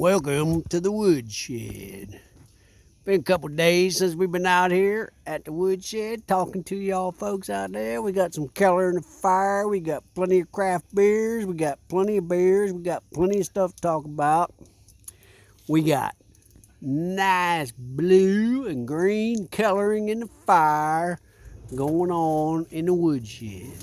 Welcome to the woodshed. Been a couple days since we've been out here at the woodshed talking to y'all folks out there. We got some Keller in the fire. We got plenty of craft beers. We got plenty of beers. We got plenty of stuff to talk about. We got nice blue and green coloring in the fire going on in the woodshed.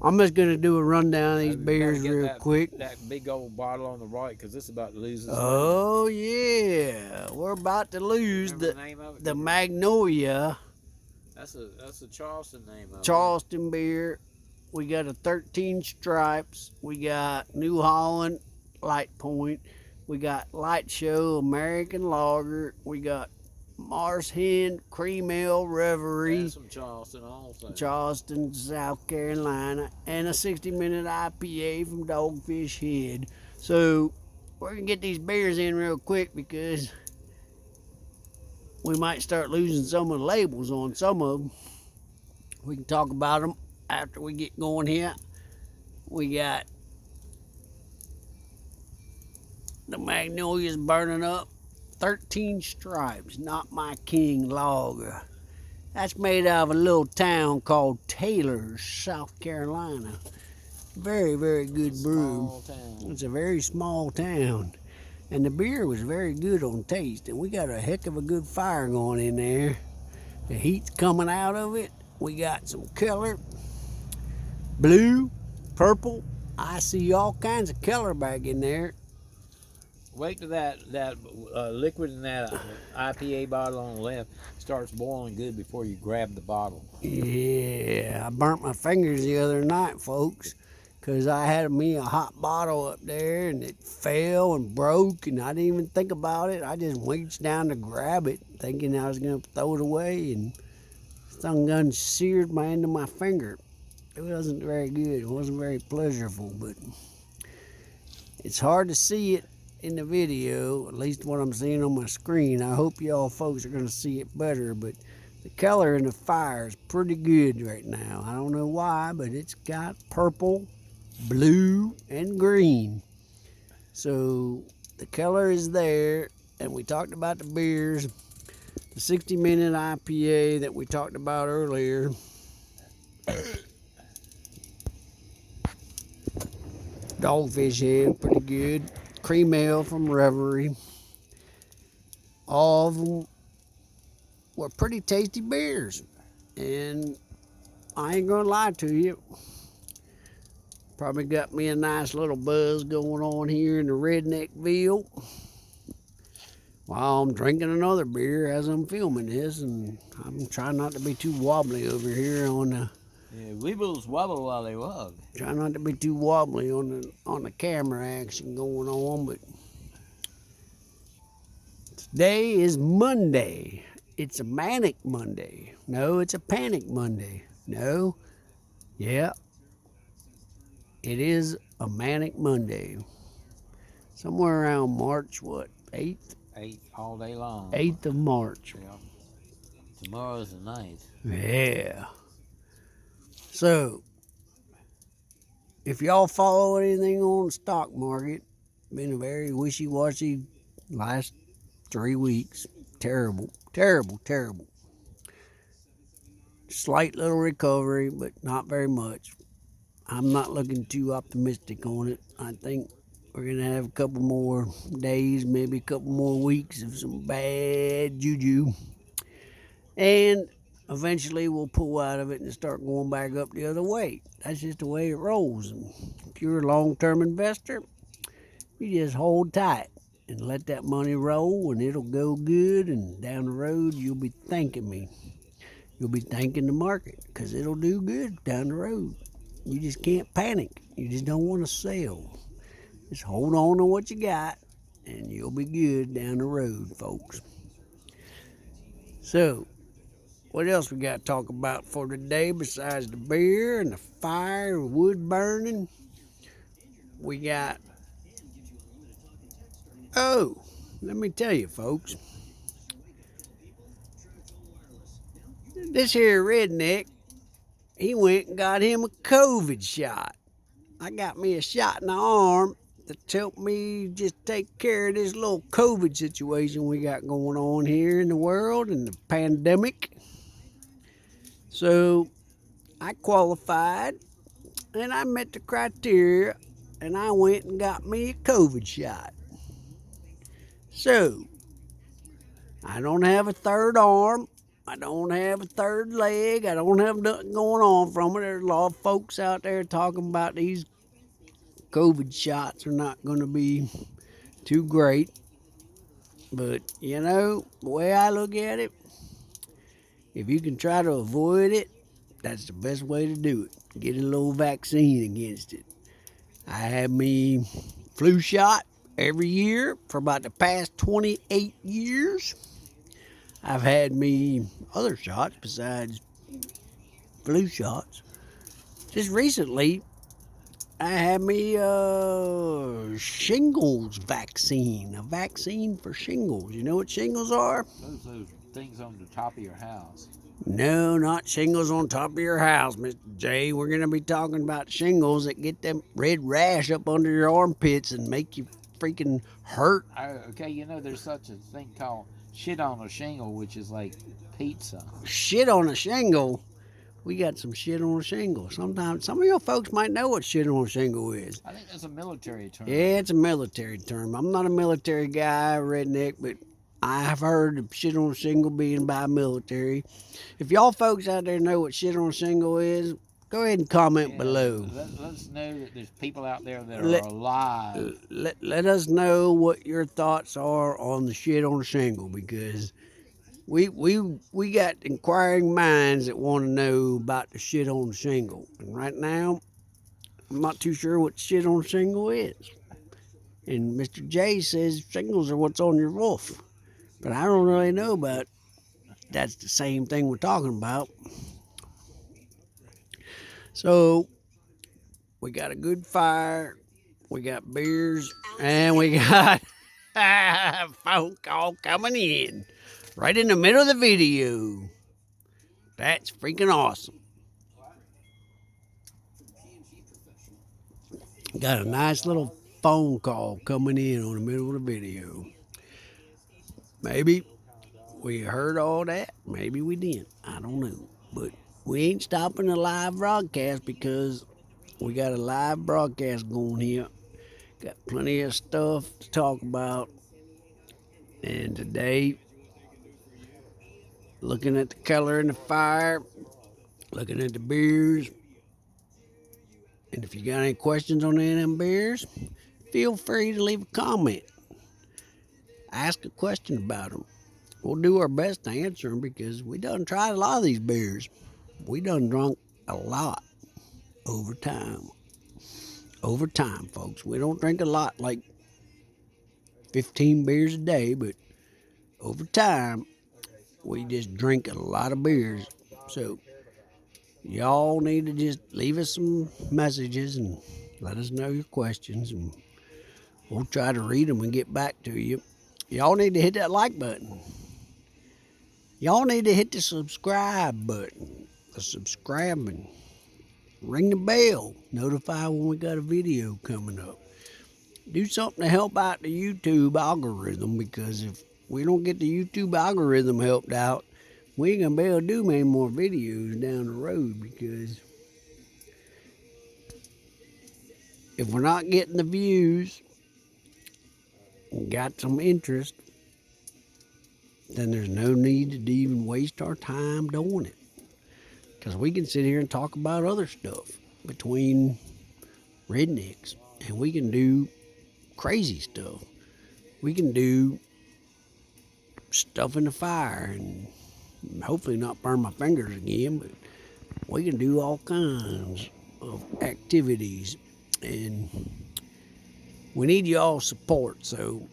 I'm just going to do a rundown of these beers real quick. That big old bottle on the right, because it's about to lose its Oh, yeah. We're about to lose the Magnolia. That's a Charleston name of Charleston beer. We got a 13 Stripes. We got New Holland Light Point. We got Light Show American Lager. We got Mars Hen Cream Ale Reverie. That's from Charleston also. Charleston, South Carolina. And a 60-minute IPA from Dogfish Head. So we're going to get these beers in real quick because we might start losing some of the labels on some of them. We can talk about them after we get going here. We got the Magnolia's burning up. 13 Stripes, Not My King Lager. That's made out of a little town called Taylor, South Carolina. Very, very good brew. It's a very small town. And the beer was very good on taste. And we got a heck of a good fire going in there. The heat's coming out of it. We got some color. Blue, purple. I see all kinds of color back in there. Wait till that liquid in that IPA bottle on the left starts boiling good before you grab the bottle. Yeah, I burnt my fingers the other night, folks, because I had me a hot bottle up there and it fell and broke, and I didn't even think about it. I just reached down to grab it, thinking I was going to throw it away, and some gun seared my end of my finger. It wasn't very good. It wasn't very pleasurable, but it's hard to see it in the video, at least what I'm seeing on my screen. I hope y'all folks are going to see it better, but the color in the fire is pretty good right now. I don't know why, but it's got purple, blue, and green. So the color is there, and we talked about the beers. The 60-minute IPA that we talked about earlier. Dogfish Head, pretty good. Cream Ale from Reverie. All of them were pretty tasty beers. And I ain't gonna lie to you. Probably got me a nice little buzz going on here in the Redneckville while I'm drinking another beer as I'm filming this. And I'm trying not to be too wobbly over here on the... Yeah, weebles wobble while they wog. Try not to be too wobbly on the camera action going on, but today is Monday. It's a manic Monday. No, it's a panic Monday. No, yeah, it is a manic Monday. Somewhere around March, what, 8th? 8th all day long. 8th of March. Yeah. Tomorrow's the 9th. Yeah. So, if y'all follow anything on the stock market, been a very wishy-washy last 3 weeks. Terrible, terrible, terrible. Slight little recovery, but not very much. I'm not looking too optimistic on it. I think we're going to have a couple more days, maybe a couple more weeks of some bad juju. And eventually we'll pull out of it and start going back up the other way. That's just the way it rolls. And if you're a long-term investor, you just hold tight and let that money roll, and it'll go good, and down the road you'll be thanking me. You'll be thanking the market because it'll do good down the road. You just can't panic. You just don't want to sell. Just hold on to what you got, and you'll be good down the road, folks. So, what else we got to talk about for today besides the beer and the fire, wood burning? We got... Oh, let me tell you, folks. This here redneck, he went and got him a COVID shot. I got me a shot in the arm that's helped me just take care of this little COVID situation we got going on here in the world and the pandemic. So I qualified and I met the criteria and I went and got me a COVID shot. So I don't have a third arm. I don't have a third leg. I don't have nothing going on from it. There's a lot of folks out there talking about these COVID shots are not going to be too great. But, you know, the way I look at it, if you can try to avoid it, that's the best way to do it. Get a little vaccine against it. I had me flu shot every year for about the past 28 years. I've had me other shots besides flu shots. Just recently, I had me a shingles vaccine, a vaccine for shingles. You know what shingles are? Those things on the top of your house. No, not shingles on top of your house, Mr. J. We're going to be talking about shingles that get them red rash up under your armpits and make you freaking hurt. Okay, you know there's such a thing called shit on a shingle, which is like pizza. Shit on a shingle? We got some shit on a shingle. Sometimes some of your folks might know what shit on a shingle is. I think that's a military term. Yeah, it's a military term. I'm not a military guy, redneck, but I've heard of shit on a shingle being by military. If y'all folks out there know what shit on a shingle is, go ahead and comment below. Let us know that there's people out there that are alive. Let us know what your thoughts are on the shit on a shingle, because we got inquiring minds that want to know about the shit on the shingle. And right now, I'm not too sure what shit on a shingle is. And Mr. J says shingles are what's on your roof. But I don't really know about that's the same thing we're talking about. So we got a good fire, we got beers, and we got a phone call coming in right in the middle of the video. That's freaking awesome. Got a nice little phone call coming in on the middle of the video. Maybe we heard all that. Maybe we didn't. I don't know. But we ain't stopping the live broadcast because we got a live broadcast going here. Got plenty of stuff to talk about. And today, looking at the color in the fire, looking at the beers. And if you got any questions on any of them beers, feel free to leave a comment. Ask a question about them. We'll do our best to answer them because we done tried a lot of these beers. We done drunk a lot over time. Over time, folks. We don't drink a lot, like 15 beers a day, but over time, we just drink a lot of beers. So, y'all need to just leave us some messages and let us know your questions, and we'll try to read them and get back to you. Y'all need to hit that like button. Y'all need to hit the subscribe button. The subscribing. Ring the bell. Notify when we got a video coming up. Do something to help out the YouTube algorithm, because if we don't get the YouTube algorithm helped out, we ain't gonna be able to do many more videos down the road, because if we're not getting the views and got some interest, then there's no need to even waste our time doing it. Because we can sit here and talk about other stuff between rednecks, and we can do crazy stuff. We can do stuff in the fire and hopefully not burn my fingers again, but we can do all kinds of activities, and we need y'all's support. So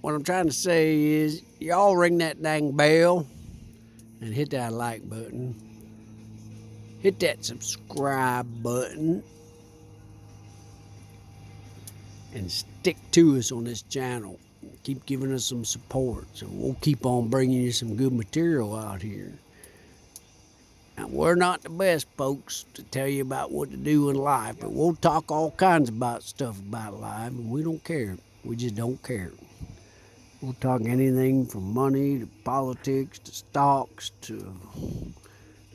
what I'm trying to say is, y'all ring that dang bell and hit that like button. Hit that subscribe button and stick to us on this channel. Keep giving us some support, so we'll keep on bringing you some good material out here. Now, we're not the best folks to tell you about what to do in life, but we'll talk all kinds about stuff about life, and we don't care. We just don't care. We'll talk anything from money to politics to stocks to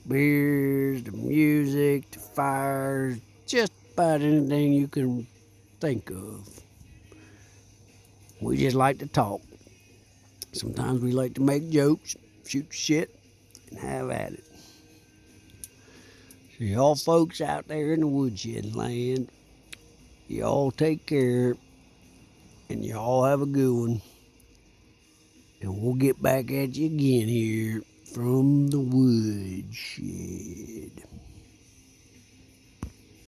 beers to music to fires, just about anything you can think of. We just like to talk. Sometimes we like to make jokes, shoot shit, and have at it. So y'all folks out there in the woodshed land, y'all take care and y'all have a good one. And we'll get back at you again here from the woodshed.